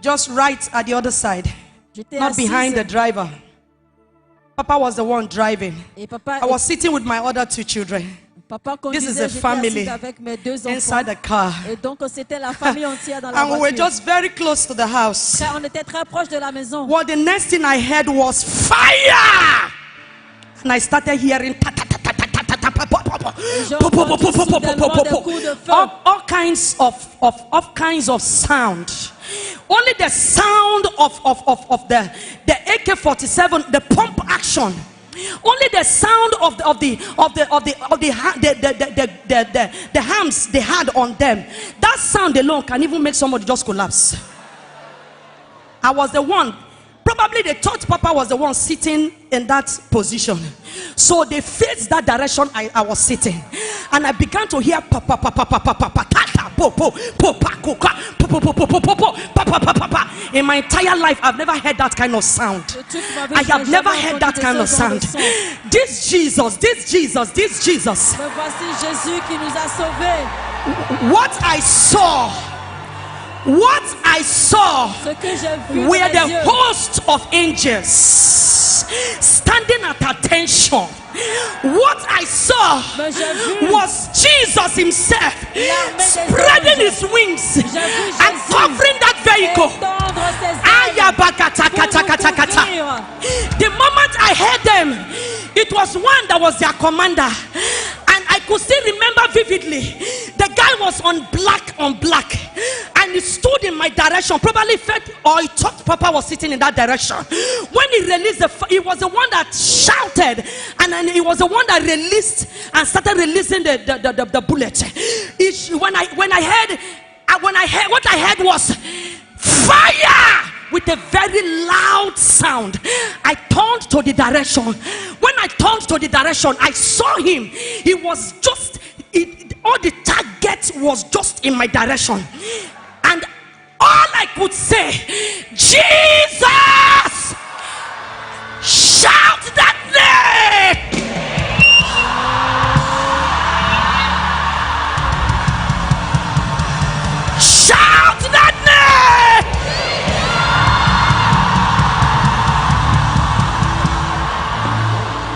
just right at the other side, not behind the driver. Papa was the one driving. I was sitting with my other two children. This is a family inside the car. And we were just very close to the house. Well, the next thing I heard was fire. And I started hearing all kinds of sound. Only the sound of the AK-47, the pump action. Only the sound of the hams they had on them. That sound alone can even make somebody just collapse. I was the one. Probably they thought Papa was the one sitting in that position. So they faced that direction I was sitting. And I began to hear papa. In my entire life, I've never heard that kind of sound. I have never heard that kind of sound. This Jesus. What I saw were the host of angels standing at attention. What I saw was Jesus himself spreading his wings and covering that vehicle. The moment I heard them, it was one that was their commander. And I could still remember vividly. The guy was on black, and he stood in my direction. Probably felt, or he thought Papa was sitting in that direction. When he released he was the one that shouted, and then he was the one that released and started releasing the bullet. When I heard what I heard was fire with a very loud sound. I turned to the direction. When I turned to the direction, I saw him. He was just all the target was just in my direction, and all I could say, Jesus! Shout that name! Shout that name!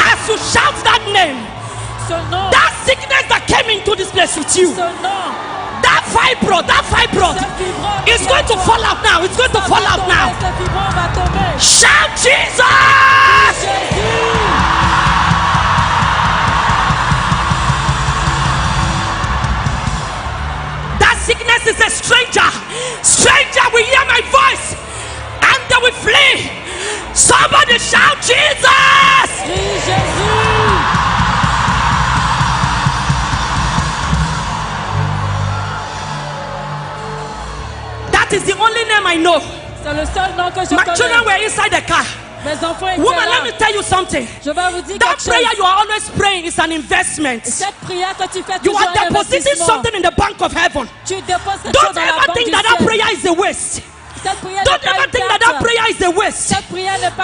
As you shout that name, that sickness that came into this place with you, that fibro is going to fall out now. It's going to fall out now. Shout Jesus! That sickness is a stranger. Stranger will hear my voice and they will flee. Somebody shout Jesus! That is the only name I know. My children were inside the car. Woman, let me tell you something. That prayer you are always praying is an investment. You are depositing something in the bank of heaven. Don't ever think that prayer is a waste. Don't ever think that prayer is a waste.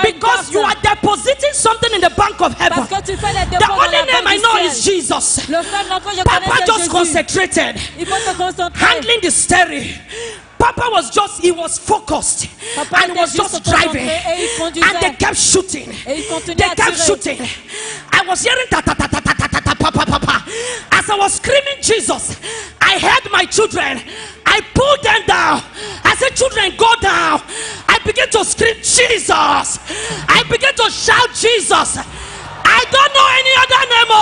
Because you are depositing something in the bank of heaven. The only name I know is Jesus. Papa just concentrated, handling the steering. Papa was he was focused, and he was just driving, and they kept shooting. I was hearing as I was screaming Jesus. I heard my children. I pulled them down. I said, children, go down. I began to scream Jesus. I began to shout Jesus. I don't know any other name.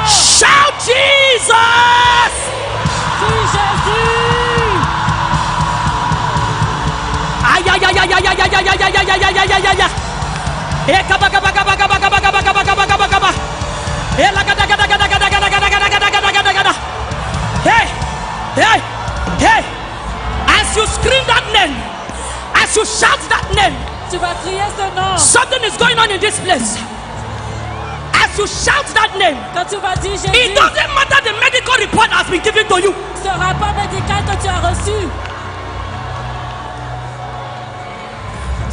Shout Jesus. Hey, as you scream that name, as you shout that name, something is going on in this place. As you shout that name, it doesn't matter the medical report has been given to you.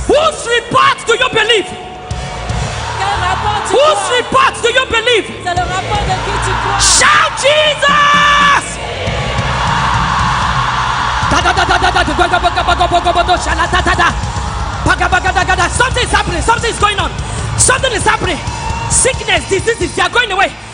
Whose report do you believe? Whose report do you believe? Shout Jesus! Something is happening. Something is happening. Sickness, diseases, they are going away.